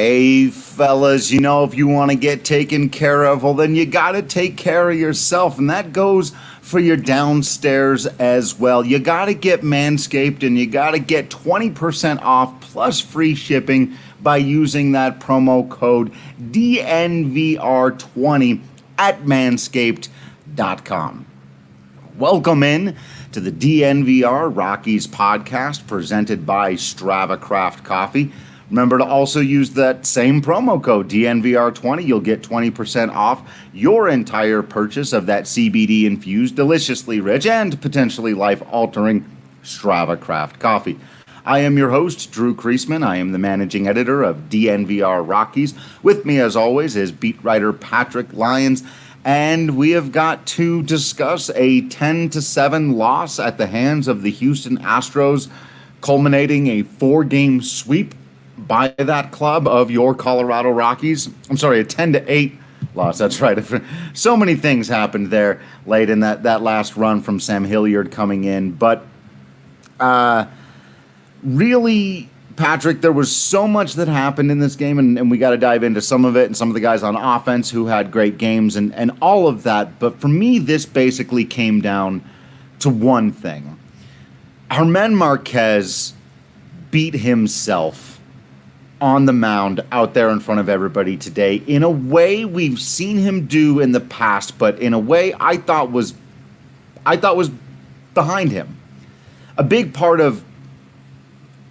Hey, fellas, if you want to get taken care of, well, then you got to take care of yourself. And that goes for your downstairs as well. You got to get Manscaped, and you got to get 20% off plus free shipping by using that promo code DNVR20 at manscaped.com. Welcome in to the DNVR Rockies Podcast presented by Strava Craft Coffee. Remember to also use that same promo code, DNVR20. You'll get 20% off your entire purchase of that CBD-infused, deliciously rich, and potentially life-altering Strava Craft Coffee. I am your host, Drew Creasman. I am the managing editor of DNVR Rockies. With me, as always, is beat writer Patrick Lyons. And we have got to discuss a 10-7 loss at the hands of the Houston Astros, culminating a 4-game sweep by that club of your Colorado Rockies. I'm sorry, a 10-8 loss. That's right. So many things happened there late in that last run from Sam Hilliard coming in. But really, Patrick, there was so much that happened in this game, and we got to dive into some of it and some of the guys on offense who had great games and all of that. But for me, this basically came down to one thing. Germán Marquez beat himself on the mound out there in front of everybody today in a way we've seen him do in the past, but in a way I thought was behind him. A big part of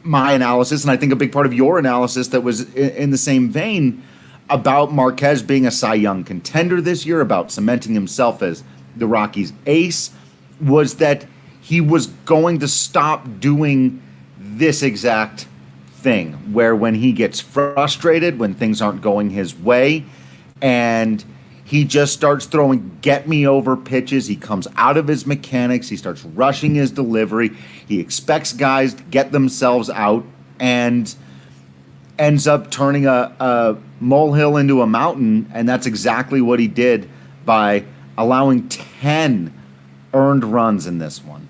my analysis, and I think a big part of your analysis that was in the same vein about Marquez being a Cy Young contender this year, about cementing himself as the Rockies' ace, was that he was going to stop doing this exact thing, where when he gets frustrated, when things aren't going his way, and he just starts throwing get-me-over pitches. He comes out of his mechanics. He starts rushing his delivery. He expects guys to get themselves out and ends up turning a molehill into a mountain, and that's exactly what he did by allowing 10 earned runs in this one.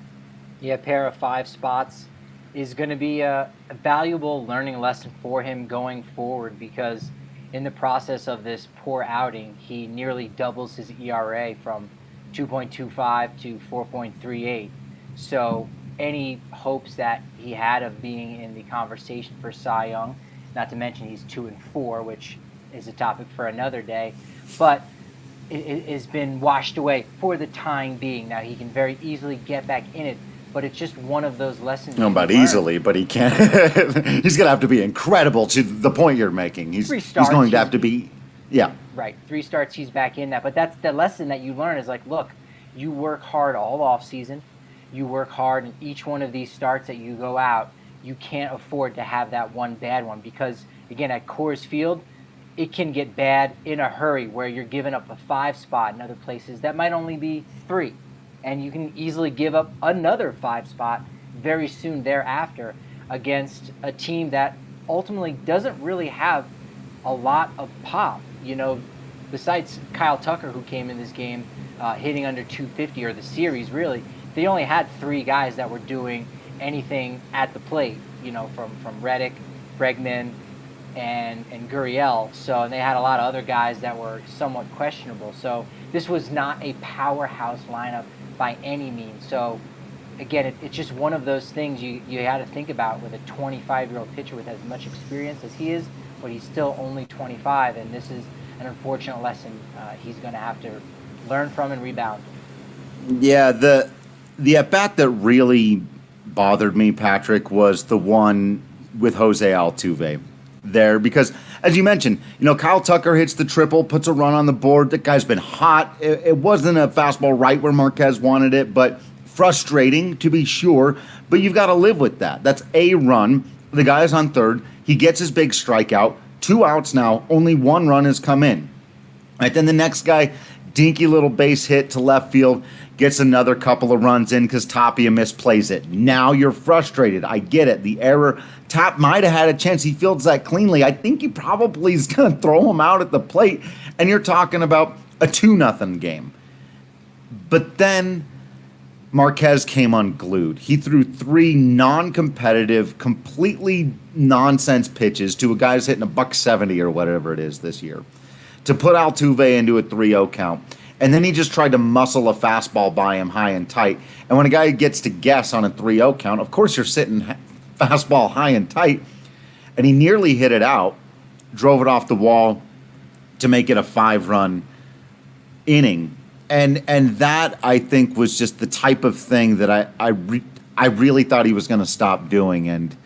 Yeah, a pair of 5 spots is going to be a valuable learning lesson for him going forward, because in the process of this poor outing, he nearly doubles his ERA from 2.25 to 4.38. So any hopes that he had of being in the conversation for Cy Young, not to mention he's 2-4, which is a topic for another day, but it has been washed away for the time being. Now he can very easily get back in it, but it's just one of those lessons. No, but easily, but he can't. He's going to have to be incredible to the point you're making. He's going to have to be, yeah. Right, 3 starts, he's back in that. But that's the lesson that you learn is like, look, you work hard all off season. You work hard in each one of these starts that you go out. You can't afford to have that one bad one because, again, at Coors Field, it can get bad in a hurry where you're giving up a 5 spot in other places. That might only be 3. And you can easily give up another 5 spot very soon thereafter against a team that ultimately doesn't really have a lot of pop. Besides Kyle Tucker, who came in this game hitting under 250, or the series really, they only had 3 guys that were doing anything at the plate, from Reddick, Bregman, and Gurriel. And they had a lot of other guys that were somewhat questionable. So this was not a powerhouse lineup by any means. So again, it's just one of those things you had to think about with a 25-year-old pitcher with as much experience as he is, but he's still only 25, and this is an unfortunate lesson he's going to have to learn from and rebound. Yeah, the at-bat that really bothered me, Patrick, was the one with Jose Altuve there, because as you mentioned, Kyle Tucker hits the triple, puts a run on the board. That guy's been hot. It wasn't a fastball right where Marquez wanted it, but frustrating to be sure. But you've got to live with that. That's a run. The guy is on third. He gets his big strikeout. 2 outs now. Only 1 run has come in. Right, then the next guy, dinky little base hit to left field, gets another couple of runs in because Tapia misplays it. Now you're frustrated. I get it. The error. Tap might have had a chance. He fields that cleanly. I think he probably is going to throw him out at the plate. And you're talking about a 2-0 game. But then Marquez came unglued. He threw 3 non-competitive, completely nonsense pitches to a guy who's hitting a $170 or whatever it is this year to put Altuve into a 3-0 count. And then he just tried to muscle a fastball by him high and tight. And when a guy gets to guess on a 3-0 count, of course you're sitting fastball high and tight. And he nearly hit it out, drove it off the wall to make it a 5-run inning. And that, I think, was just the type of thing that I really thought he was going to stop doing, and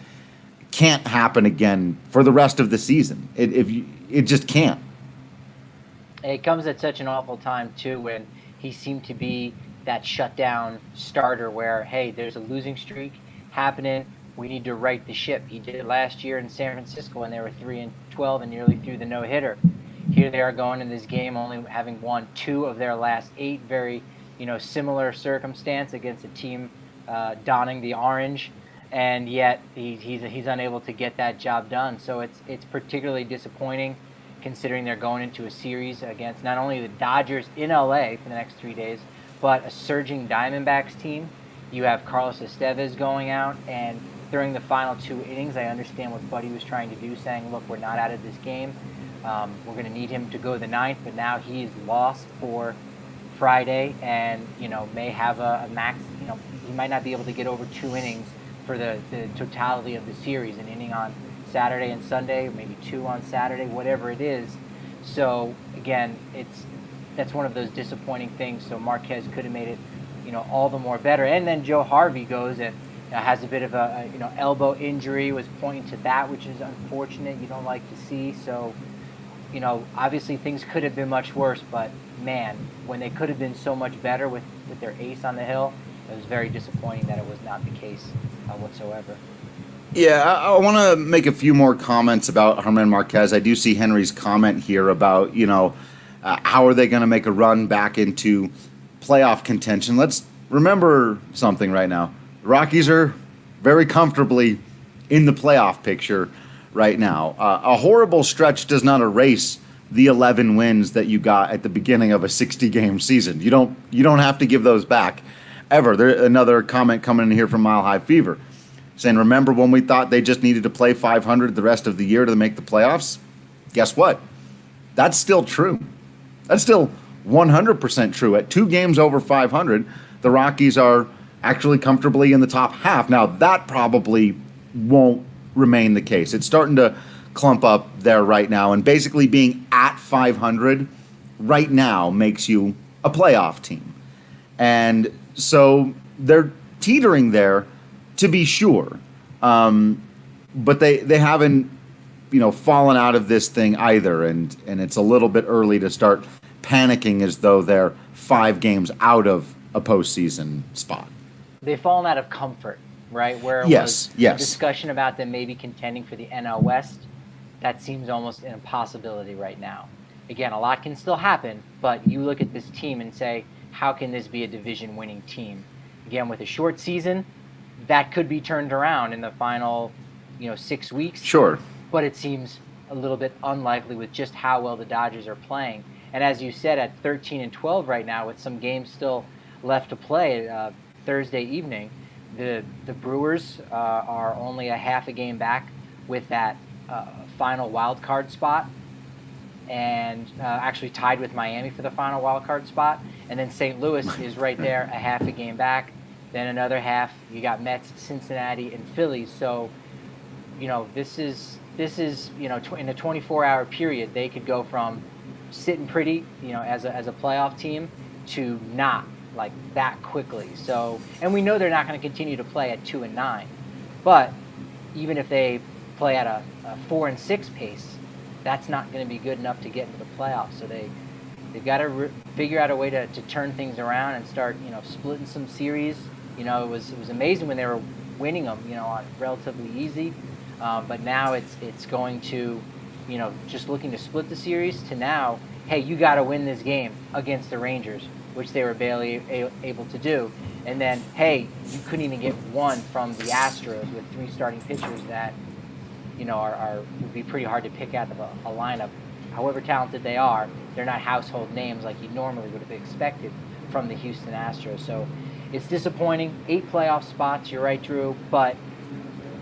can't happen again for the rest of the season. It just can't. It comes at such an awful time, too, when he seemed to be that shutdown starter where, hey, there's a losing streak happening. We need to right the ship. He did it last year in San Francisco when they were 3-12 and nearly threw the no-hitter. Here they are going in this game only having won 2 of their last 8. Very, similar circumstance against a team donning the orange, and yet he's unable to get that job done. So it's particularly disappointing, considering they're going into a series against not only the Dodgers in LA for the next 3 days, but a surging Diamondbacks team. You have Carlos Estevez going out, and during the final 2 innings, I understand what Buddy was trying to do, saying, look, we're not out of this game. We're going to need him to go the 9th, but now he's lost for Friday and, may have a max, he might not be able to get over 2 innings for the totality of the series, an inning on Saturday and Sunday, maybe 2 on Saturday, whatever it is. So, again, that's one of those disappointing things. So Marquez could have made it, all the more better. And then Joe Harvey goes and has a bit of a elbow injury, was pointing to that, which is unfortunate. You don't like to see. So, obviously things could have been much worse, but man, when they could have been so much better with their ace on the hill, it was very disappointing that it was not the case whatsoever. Yeah, I want to make a few more comments about Germán Marquez. I do see Henry's comment here about, how are they going to make a run back into playoff contention. Let's remember something right now. The Rockies are very comfortably in the playoff picture right now. A horrible stretch does not erase the 11 wins that you got at the beginning of a 60-game season. You don't have to give those back ever. Another comment coming in here from Mile High Fever saying, remember when we thought they just needed to play 500 the rest of the year to make the playoffs? Guess what? That's still true. That's still 100% true. At 2 games over 500, the Rockies are actually comfortably in the top half. Now, that probably won't remain the case. It's starting to clump up there right now, and basically being at 500 right now makes you a playoff team. And so they're teetering there, to be sure. But they haven't, fallen out of this thing either, and it's a little bit early to start panicking as though they're 5 games out of a postseason spot. They've fallen out of comfort, right? Where it was a discussion about them maybe contending for the NL West, that seems almost an impossibility right now. Again, a lot can still happen, but you look at this team and say, how can this be a division-winning team? Again, with a short season, that could be turned around in the final, 6 weeks. Sure. But it seems a little bit unlikely with just how well the Dodgers are playing. And as you said, at 13-12 right now, with some games still left to play Thursday evening, the Brewers are only a half a game back with that final wild card spot, and actually tied with Miami for the final wild card spot. And then St. Louis is right there, a half a game back. Then another half, you got Mets, Cincinnati, and Phillies. So, this is in a 24-hour period, they could go from sitting pretty, as a playoff team, to not like that quickly. So, and we know they're not going to continue to play at 2-9, but even if they play at a 4-6 pace, that's not going to be good enough to get into the playoffs. So they've got to figure out a way to turn things around and start, splitting some series. It was amazing when they were winning them, on relatively easy. But now it's going to, just looking to split the series to now, hey, you got to win this game against the Rangers, which they were barely able to do. And then, hey, you couldn't even get one from the Astros with 3 starting pitchers that, would be pretty hard to pick out of a lineup. However talented they are, they're not household names like you normally would have expected from the Houston Astros. So it's disappointing. 8 playoff spots. You're right, Drew, but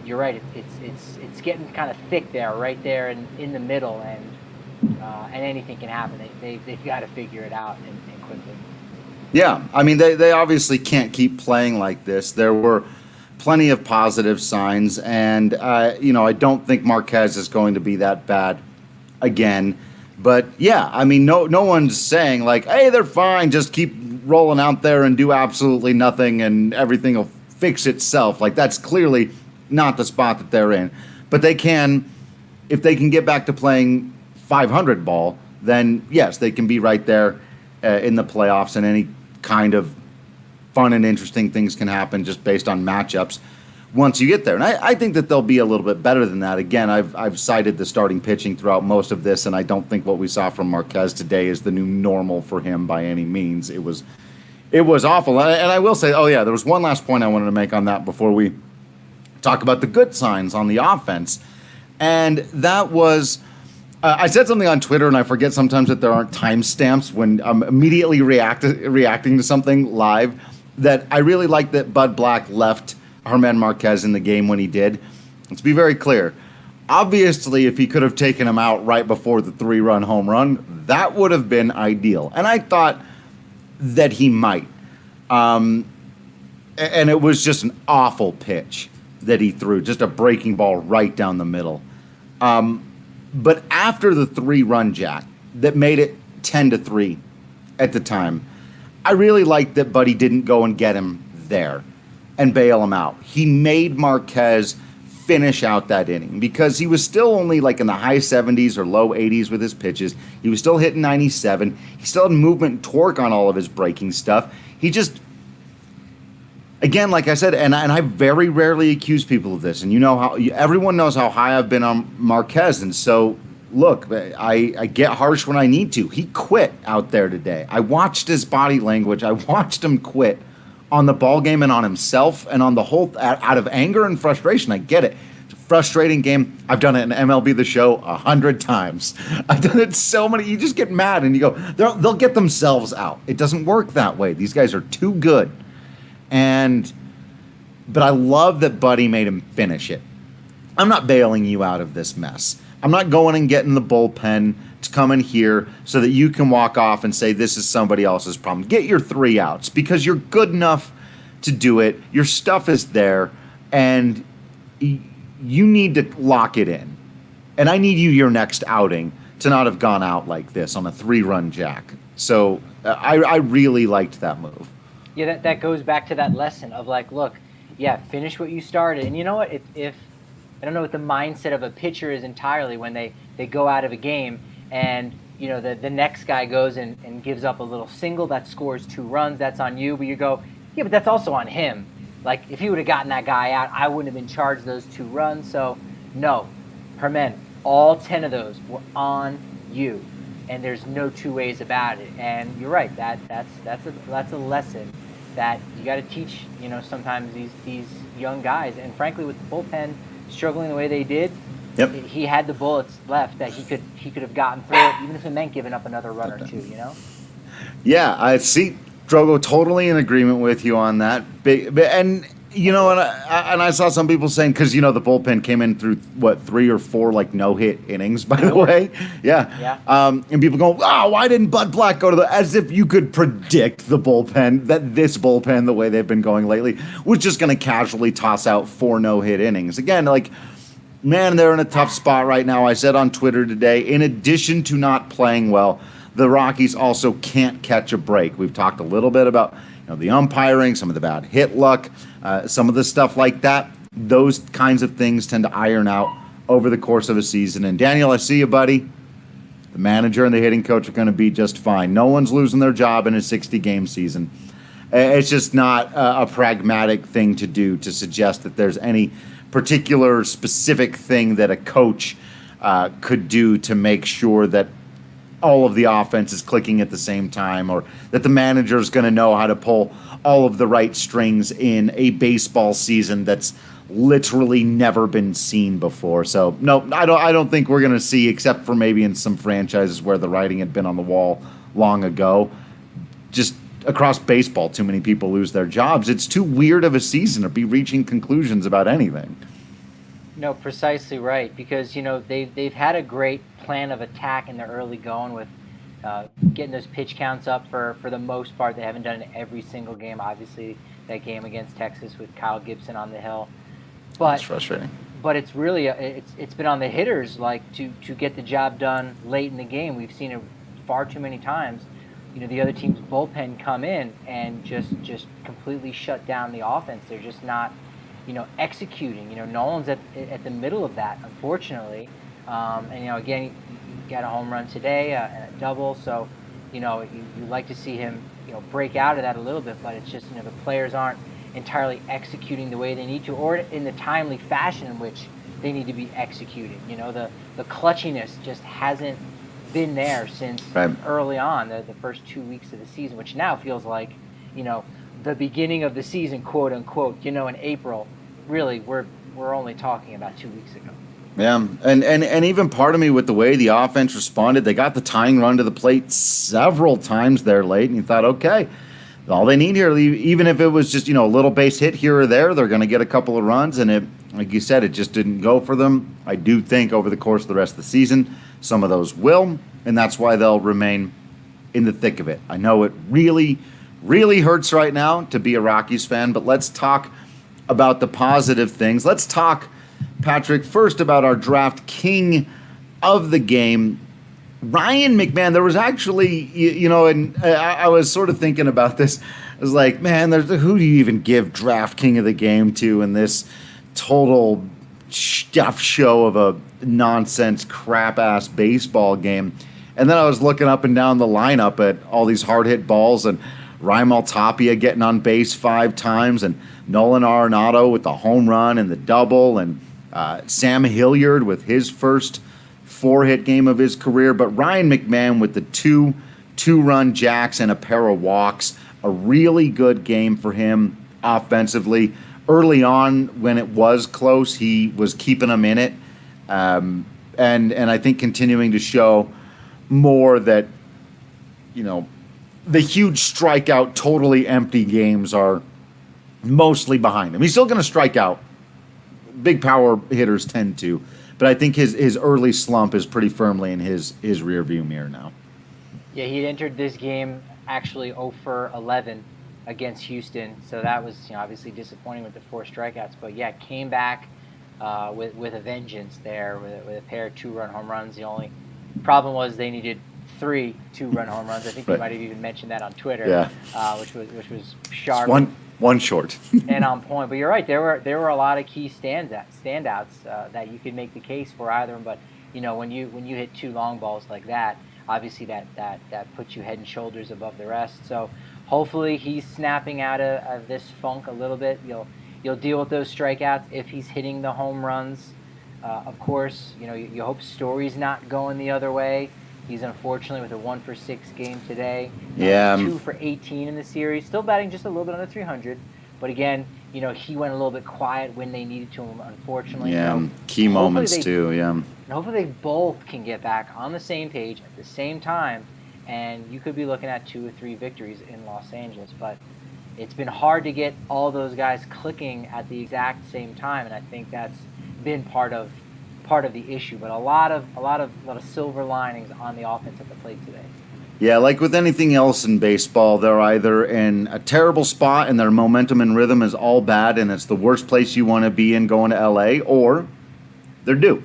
you're right. It's getting kind of thick there, right there in the middle, and anything can happen. They've got to figure it out and quickly. Yeah, I mean, they obviously can't keep playing like this. There were plenty of positive signs, and I don't think Marquez is going to be that bad again. But yeah, I mean, no one's saying like, hey, they're fine, just keep rolling out there and do absolutely nothing, and everything will fix itself. Like, that's clearly not the spot that they're in. But they can, if they can get back to playing 500 ball, then yes, they can be right there in the playoffs, and any kind of fun and interesting things can happen just based on matchups once you get there. And I think that they'll be a little bit better than that. Again, I've cited the starting pitching throughout most of this, and I don't think what we saw from Marquez today is the new normal for him by any means. It was awful. And I will say, there was one last point I wanted to make on that before we talk about the good signs on the offense. And that was, I said something on Twitter, and I forget sometimes that there aren't timestamps when I'm immediately reacting to something live, that I really like that Bud Black left German Marquez in the game when he did. Let's be very clear. Obviously, if he could have taken him out right before the 3-run home run, that would have been ideal. And I thought that he might. And it was just an awful pitch that he threw, just a breaking ball right down the middle. But after the 3-run jack that made it 10-3 at the time, I really liked that Buddy didn't go and get him there and bail him out. He made Marquez finish out that inning because he was still only like in the high 70s or low 80s with his pitches. He was still hitting 97. He still had movement and torque on all of his breaking stuff. He just, again, like I said, and I very rarely accuse people of this, and everyone knows how high I've been on Marquez, and so look, I get harsh when I need to. He quit out there today. I watched his body language. I watched him quit on the ball game and on himself and on the whole, out of anger and frustration. I get it. It's a frustrating game. I've done it in MLB The Show 100 times. I've done it so many. You just get mad and you go, they'll get themselves out. It doesn't work that way. These guys are too good. But I love that Buddy made him finish it. I'm not bailing you out of this mess. I'm not going and getting the bullpen to come in here so that you can walk off and say this is somebody else's problem. Get your 3 outs because you're good enough to do it. Your stuff is there, and you need to lock it in. And I need you your next outing to not have gone out like this on a 3-run jack. So I really liked that move. Yeah, that goes back to that lesson of like, look, yeah, finish what you started. And you know what? If I don't know what the mindset of a pitcher is entirely when they go out of a game and the next guy goes and gives up a little single that scores 2 runs, that's on you. But you go, yeah, but that's also on him. Like, if he would have gotten that guy out, I wouldn't have been charged those 2 runs. So, no, German, all 10 of those were on you. And there's no 2 ways about it. And you're right, that's a lesson that you got to teach, sometimes these young guys. And frankly, with the bullpen struggling the way they did, yep, he had the bullets left that he could have gotten through it, even if it meant giving up another run or 2. Yeah, I see, Drogo, totally in agreement with you on that. And I saw some people saying, because the bullpen came in through 3 or 4 like no-hit innings, by the way. Yeah. And people go, why didn't Bud Black go to as if you could predict the bullpen, that this bullpen, the way they've been going lately, was just going to casually toss out 4 no-hit innings. Again, like, man, they're in a tough spot right now. I said on Twitter today, in addition to not playing well, the Rockies also can't catch a break. We've talked a little bit about the umpiring, some of the bad hit luck, some of the stuff like that. Those kinds of things tend to iron out over the course of a season. And Daniel, I see you, buddy. The manager and the hitting coach are going to be just fine. No one's losing their job in a 60-game season. It's just not a pragmatic thing to do to suggest that there's any particular specific thing that a coach could do to make sure that all of the offense is clicking at the same time, or that the manager is going to know how to pull all of the right strings in a baseball season that's literally never been seen before. So no, I don't think we're going to see, except for maybe in some franchises where the writing had been on the wall long ago, just across baseball, too many people lose their jobs. It's too weird of a season to be reaching conclusions about anything. No, precisely right, because they've had a great plan of attack in the early going with getting those pitch counts up for the most part. They haven't done it every single game. Obviously, that game against Texas with Kyle Gibson on the hill, but That's frustrating. But it's really it's been on the hitters to get the job done late in the game. We've seen it far too many times. The other team's bullpen come in and just completely shut down the offense. They're just not, executing. Nolan's at the middle of that, unfortunately. And again, he got a home run today and a double. So, you like to see him, break out of that a little bit. But it's just, the players aren't entirely executing the way they need to, or in the timely fashion in which they need to be executing. The clutchiness just hasn't been there since early on, the first 2 weeks of the season, which now feels like, the beginning of the season, quote unquote. In April, really, we're only talking about 2 weeks ago. Yeah, and even part of me with the way the offense responded, they got the tying run to the plate several times there late, and you thought, okay, all they need here, even if it was just, a little base hit here or there, they're going to get a couple of runs, and it, like you said, it just didn't go for them. I do think over the course of the rest of the season, some of those will, and that's why they'll remain in the thick of it. I know it really, really hurts right now to be a Rockies fan, but let's talk about the positive things. Let's talk, Patrick, first about our draft king of the game, Ryan McMahon. There was actually, and I was sort of thinking about this. I was like, man, who do you even give draft king of the game to in this total stuff show of a nonsense crap-ass baseball game? And then I was looking up and down the lineup at all these hard-hit balls, and Raimel Tapia getting on base 5 times, and Nolan Arenado with the home run and the double, and Sam Hilliard with his first 4-hit game of his career. But Ryan McMahon with the two-run jacks and a pair of walks, a really good game for him offensively. Early on, when it was close, he was keeping them in it, and I think continuing to show more that, the huge strikeout, totally empty games are mostly behind him. He's still going to strike out. Big power hitters tend to. But I think his early slump is pretty firmly in his rearview mirror now. Yeah, he entered this game actually 0 for 11 against Houston. So that was obviously disappointing with the 4 strikeouts. But, yeah, came back with a vengeance there with a pair of 2-run home runs. The only problem was they needed 3 2-run home runs. I think they might have even mentioned that on Twitter, which was sharp. One short. And on point. But you're right. There were a lot of key standouts that you could make the case for either of them. But when you hit 2 long balls like that, obviously that puts you head and shoulders above the rest. So hopefully he's snapping out of this funk a little bit. You'll deal with those strikeouts if he's hitting the home runs. Of course, you hope Story's not going the other way. He's unfortunately with a 1 for 6 game today. 2 for 18 in the series. Still batting just a little bit under 300. But again, he went a little bit quiet when they needed to him, unfortunately. Yeah, key moments too, yeah. And hopefully they both can get back on the same page at the same time. And you could be looking at 2 or 3 victories in Los Angeles. But it's been hard to get all those guys clicking at the exact same time. And I think that's been part of the issue, but a lot of silver linings on the offense at the plate today. Yeah, like with anything else in baseball, they're either in a terrible spot and their momentum and rhythm is all bad and it's the worst place you want to be in going to LA, or they're due.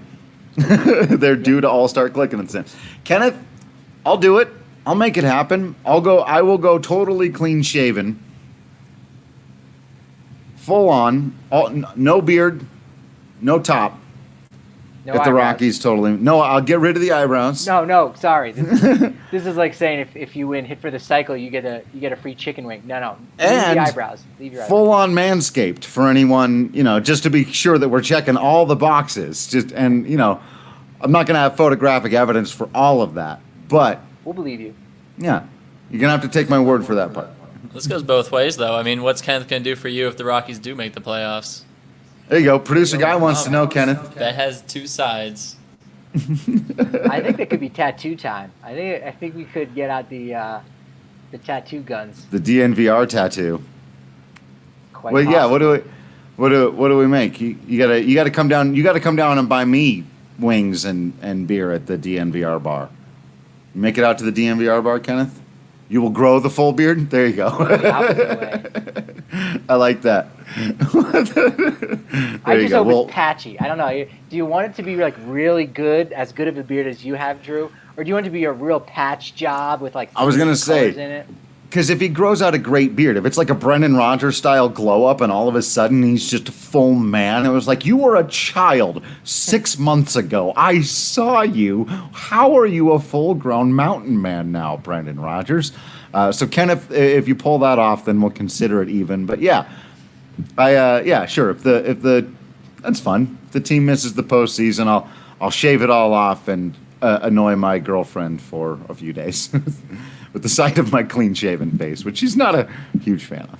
They're due to all start clicking and saying, Kenneth, I'll do it. I'll make it happen. I will go totally clean shaven. Full on. No beard, no top. No if the eyebrows. Rockies totally... No, I'll get rid of the eyebrows. No, sorry. This is like saying if you win hit for the cycle, you get a free chicken wing. No. Leave And the eyebrows. Leave your eyebrows. Full-on Manscaped for anyone, just to be sure that we're checking all the boxes. I'm not going to have photographic evidence for all of that, but... We'll believe you. Yeah. You're going to have to take my word for that part. This goes both ways, though. I mean, what's Kenneth going to do for you if the Rockies do make the playoffs? There you go. Producer guy wants to know, Kenneth. That has 2 sides. I think that could be tattoo time. I think we could get out the The tattoo guns. The DNVR tattoo. Quite Well, yeah. possible. What do we make? You gotta come down. You gotta come down and buy me wings and beer at the DNVR bar. You make it out to the DNVR bar, Kenneth. You will grow the full beard. There you go. The opposite way. I like that. I just hope it's patchy. I don't know. Do you want it to be like really good, as good of a beard as you have, Drew, or do you want it to be a real patch job with like? I was gonna say, in it? because if he grows out a great beard, if it's like a Brendan Rodgers style glow up, and all of a sudden he's just a full man, it was like, you were a child 6 months ago. I saw you. How are you a full grown mountain man now, Brendan Rodgers? So Kenneth, if you pull that off, then we'll consider it even. But yeah. Sure. If the that's fun. If the team misses the postseason, I'll shave it all off and annoy my girlfriend for a few days with the sight of my clean-shaven face, which she's not a huge fan of.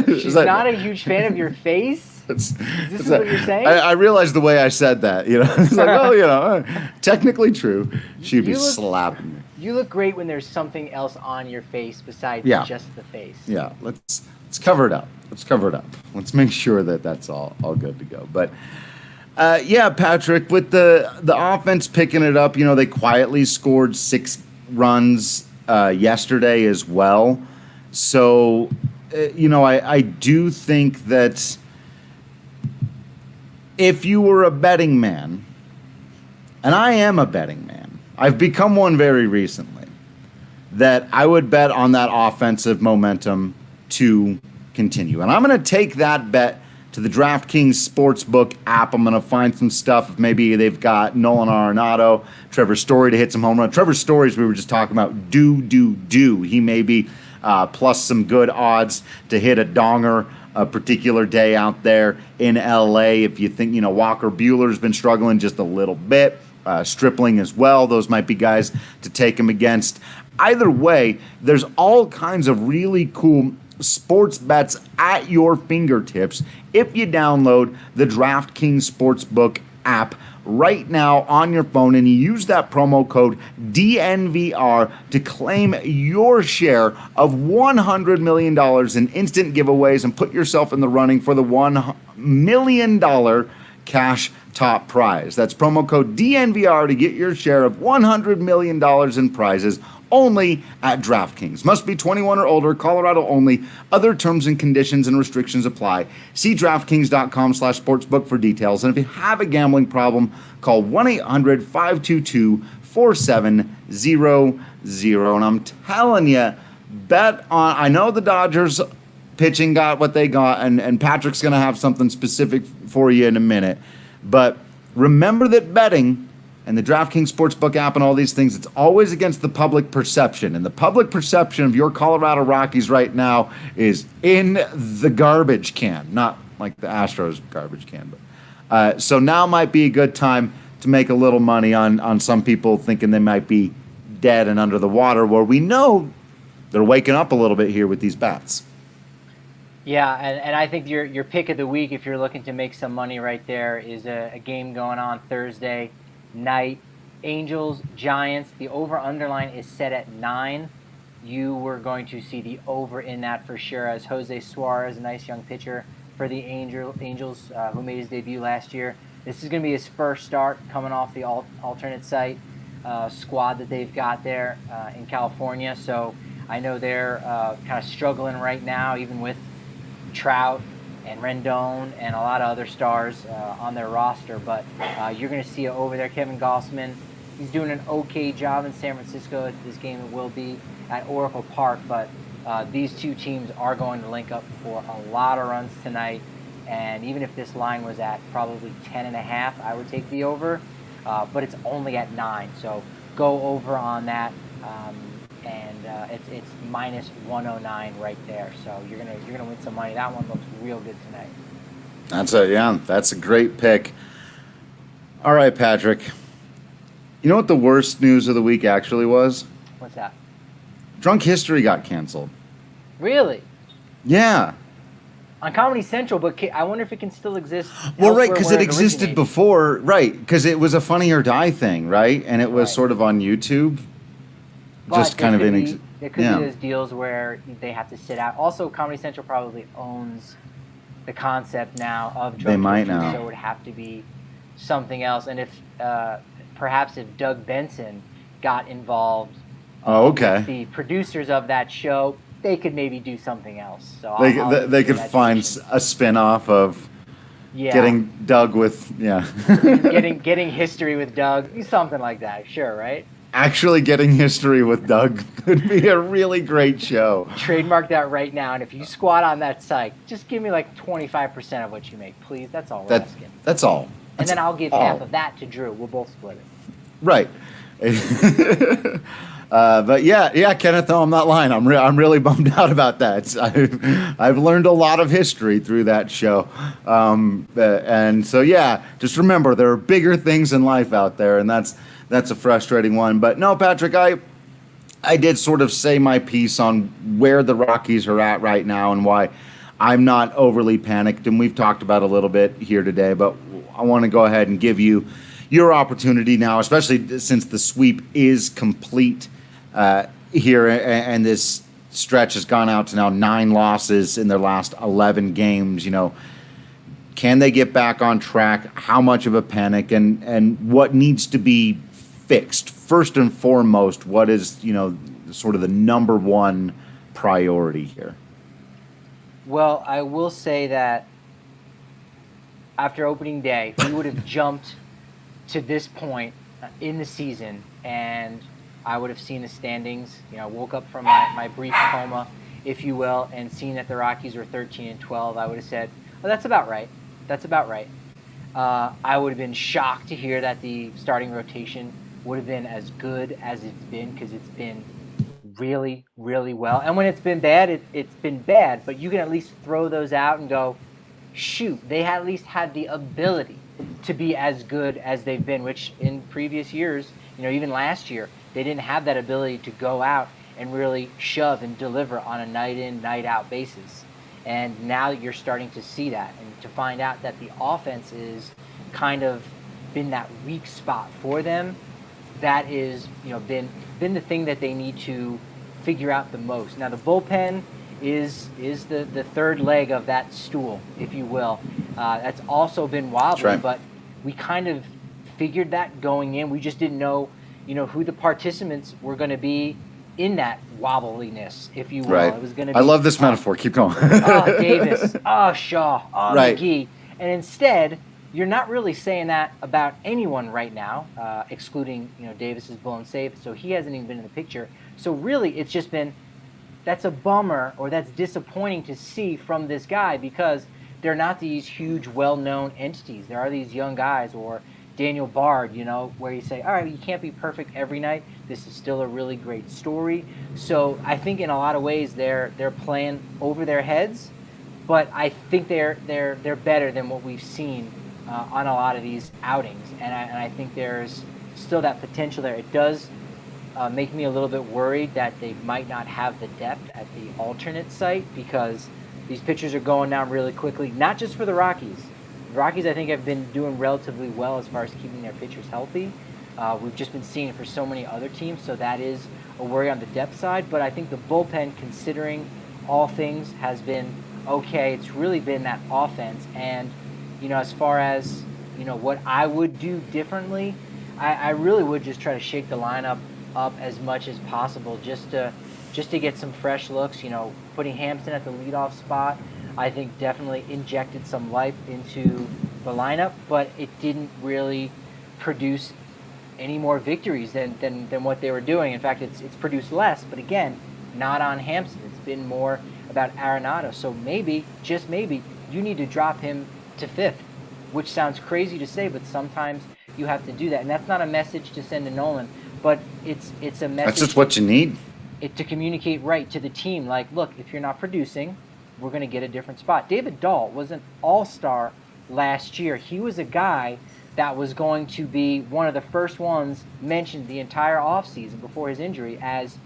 She's not a huge fan of your face? Is this what you're saying? I realized the way I said that. It's like, well, technically true. She'd be slapping me. You look great when there's something else on your face besides just the face. Yeah, let's cover it up. Let's make sure that that's all good to go. But Patrick, with the offense picking it up, they quietly scored 6 runs yesterday as well. So, I do think that if you were a betting man, and I am a betting man, I've become one very recently, that I would bet on that offensive momentum to continue. And I'm going to take that bet to the DraftKings Sportsbook app. I'm going to find some stuff. Maybe they've got Nolan Arenado, Trevor Story to hit some home run. Trevor Story's we were just talking about, do. He may be plus some good odds to hit a donger a particular day out there in LA. If you think, Walker Buehler's been struggling just a little bit. Stripling as well. Those might be guys to take him against. Either way, there's all kinds of really cool sports bets at your fingertips if you download the DraftKings Sportsbook app right now on your phone and you use that promo code DNVR to claim your share of $100 million in instant giveaways and put yourself in the running for the $1 million cash top prize. That's promo code DNVR to get your share of $100 million in prizes only at DraftKings. Must be 21 or older, Colorado only. Other terms and conditions and restrictions apply. See DraftKings.com/sportsbook for details. And if you have a gambling problem, call 1-800-522-4700. And I'm telling you, bet on, I know the Dodgers pitching got what they got, and Patrick's going to have something specific for you in a minute. But remember that betting and the DraftKings Sportsbook app and all these things, it's always against the public perception. And the public perception of your Colorado Rockies right now is in the garbage can. Not like the Astros garbage can. But so now might be a good time to make a little money on some people thinking they might be dead and under the water, where we know they're waking up a little bit here with these bats. Yeah, and I think your pick of the week, if you're looking to make some money right there, is a game going on Thursday night. Angels, Giants, the over-underline is set at 9. You were going to see the over in that for sure, as Jose Suarez, a nice young pitcher for the Angels, who made his debut last year. This is going to be his first start coming off the alternate site squad that they've got there in California. So I know they're kind of struggling right now, even with Trout and Rendon and a lot of other stars on their roster, but you're going to see it over there. Kevin Gossman, he's doing an okay job in San Francisco. This game will be at Oracle Park, but these two teams are going to link up for a lot of runs tonight, and even if this line was at probably 10.5, I would take the over, but it's only at 9, so go over on that. It's minus 109 right there, so you're gonna win some money. That one looks real good tonight. That's a great pick. All right, Patrick. You know what the worst news of the week actually was? What's that? Drunk History got canceled. Really? Yeah. On Comedy Central, but I wonder if it can still exist. Well, right, because it existed before, right? Because it was a Funny or Die thing, right? And it was sort of on YouTube. just kind of in. There could be those deals where they have to sit out. Also, Comedy Central probably owns the concept now of drug They might posters, now. so it would have to be something else. And if perhaps if Doug Benson got involved with the producers of that show, they could maybe do something else. So they could find a spin-off of getting Doug with getting history with Doug, something like that. Sure, right? Actually, getting history with Doug could be a really great show. Trademark that right now, and if you squat on that site, just give me like 25% of what you make, please. That's all we're asking. That's all. And then I'll give half of that to Drew. We'll both split it. Right. But yeah, Kenneth, no, I'm not lying. I'm really bummed out about that. I've learned a lot of history through that show. And so, yeah, just remember there are bigger things in life out there, and that's a frustrating one. But no, Patrick, I did sort of say my piece on where the Rockies are at right now and why I'm not overly panicked. And we've talked about a little bit here today, but I want to go ahead and give you your opportunity now, especially since the sweep is complete here, and this stretch has gone out to now 9 losses in their last 11 games. Can they get back on track? How much of a panic, and what needs to be fixed? First and foremost, what is, sort of the number one priority here? Well, I will say that after opening day, we would have jumped to this point in the season, and I would have seen the standings. Woke up from my brief coma, if you will, and seen that the Rockies were 13-12. I would have said, "Oh, that's about right. That's about right." I would have been shocked to hear that the starting rotation would have been as good as it's been, because it's been really, really well. And when it's been bad, it's been bad. But you can at least throw those out and go, shoot, they at least had the ability to be as good as they've been, which in previous years, even last year, they didn't have that ability to go out and really shove and deliver on a night-in, night-out basis. And now that you're starting to see that, and to find out that the offense is kind of been that weak spot for them, that is, been the thing that they need to figure out the most. Now, the bullpen is the third leg of that stool, if you will. That's also been wobbly, but we kind of figured that going in. We just didn't know, who the participants were going to be in that wobbliness, if you will. Right. It was going to be, I love this metaphor. Keep going. Davis, Shaw, McGee. And instead, you're not really saying that about anyone right now, excluding, Davis is blown safe, so he hasn't even been in the picture. So really, it's just been, that's a bummer, or that's disappointing to see from this guy, because they're not these huge, well-known entities. There are these young guys, or Daniel Bard, where you say, all right, you can't be perfect every night. This is still a really great story. So I think in a lot of ways they're playing over their heads, but I think they're better than what we've seen on a lot of these outings, and I think there's still that potential there. It does make me a little bit worried that they might not have the depth at the alternate site, because these pitchers are going down really quickly, not just for the Rockies. The Rockies, I think, have been doing relatively well as far as keeping their pitchers healthy. We've just been seeing it for so many other teams, so that is a worry on the depth side. But I think the bullpen, considering all things, has been okay. It's really been that offense. And, as far as, what I would do differently, I really would just try to shake the lineup up as much as possible, just to get some fresh looks. Putting Hampton at the leadoff spot, I think definitely injected some life into the lineup, but it didn't really produce any more victories than what they were doing. In fact, it's produced less, but again, not on Hampton. It's been more about Arenado. So maybe, just maybe, you need to drop him to fifth, which sounds crazy to say, but sometimes you have to do that. And that's not a message to send to Nolan, but it's a message. That's just what you need. To communicate right to the team, like, look, if you're not producing, we're going to get a different spot. David Dahl was an all-star last year. He was a guy that was going to be one of the first ones mentioned the entire offseason before his injury as,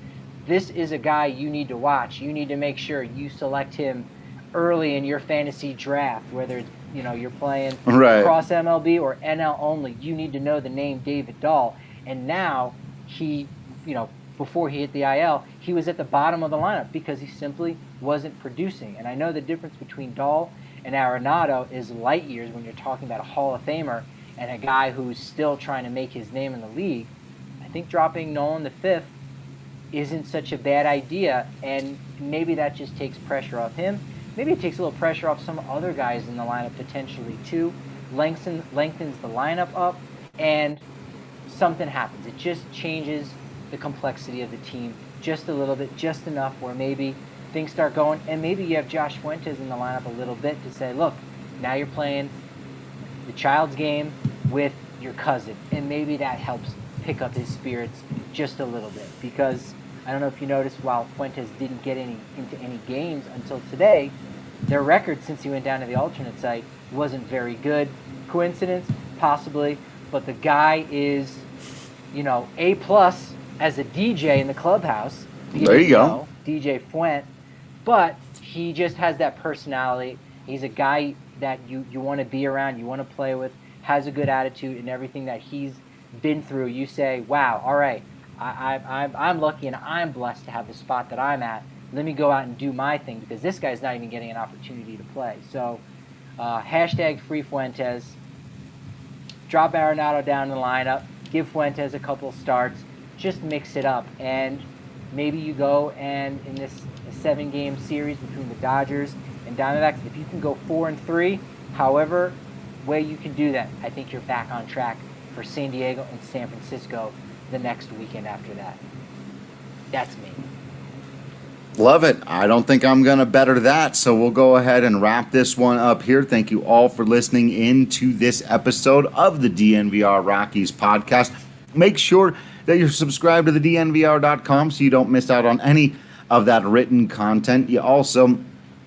this is a guy you need to watch. You need to make sure you select him early in your fantasy draft, whether it's, you're playing across MLB or NL only. You need to know the name David Dahl. And now he, before he hit the IL, he was at the bottom of the lineup because he simply wasn't producing. And I know the difference between Dahl and Arenado is light years when you're talking about a Hall of Famer and a guy who's still trying to make his name in the league. I think dropping Nolan the fifth isn't such a bad idea, and maybe that just takes pressure off him. Maybe it takes a little pressure off some other guys in the lineup potentially too. Lengthens the lineup up, and something happens. It just changes the complexity of the team just a little bit, just enough where maybe things start going, and maybe you have Josh Fuentes in the lineup a little bit to say, look, now you're playing the child's game with your cousin, and maybe that helps pick up his spirits just a little bit. Because I don't know if you noticed, while Fuentes didn't get into any games until today, their record since he went down to the alternate site wasn't very good. Coincidence? Possibly. But the guy is, A+ as a DJ in the clubhouse. There you go. DJ Fuente. But he just has that personality. He's a guy that you want to be around, you want to play with, has a good attitude, and everything that he's been through, you say, wow, all right, I'm lucky and I'm blessed to have the spot that I'm at. Let me go out and do my thing, because this guy's not even getting an opportunity to play. So hashtag free Fuentes. Drop Arenado down in the lineup. Give Fuentes a couple of starts. Just mix it up. And maybe you go and in this 7-game series between the Dodgers and Diamondbacks, if you can go 4-3, however way you can do that, I think you're back on track for San Diego and San Francisco the next weekend after that. That's me. Love it. I don't think I'm going to better that, so we'll go ahead and wrap this one up here. Thank you all for listening in to this episode of the DNVR Rockies podcast. Make sure that you're subscribed to the DNVR.com so you don't miss out on any of that written content. You also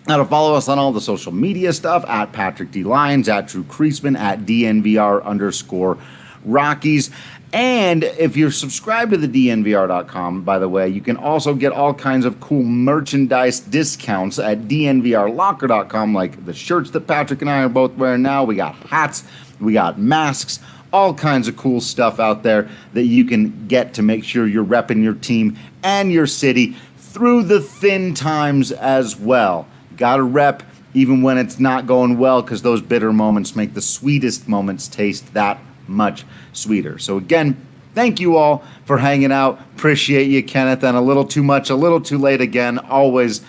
got to follow us on all the social media stuff, at Patrick D. Lyons, at Drew Creasman, at DNVR_Rockies. And if you're subscribed to the DNVR.com, by the way, you can also get all kinds of cool merchandise discounts at DNVRLocker.com, like the shirts that Patrick and I are both wearing now. We got hats, we got masks, all kinds of cool stuff out there that you can get to make sure you're repping your team and your city through the thin times as well. Got to rep even when it's not going well, because those bitter moments make the sweetest moments taste that much sweeter. So again, thank you all for hanging out. Appreciate you, Kenneth, and a little too much, a little too late again. Always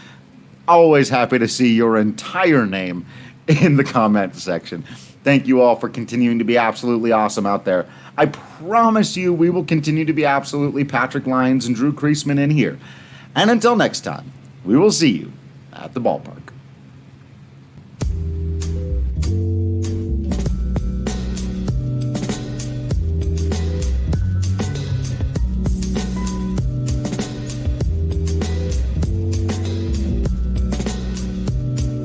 happy to see your entire name in the comment section. Thank you all for continuing to be absolutely awesome out there. I promise you we will continue to be absolutely Patrick Lyons and Drew Creasman in here. And until next time, we will see you at the ballpark.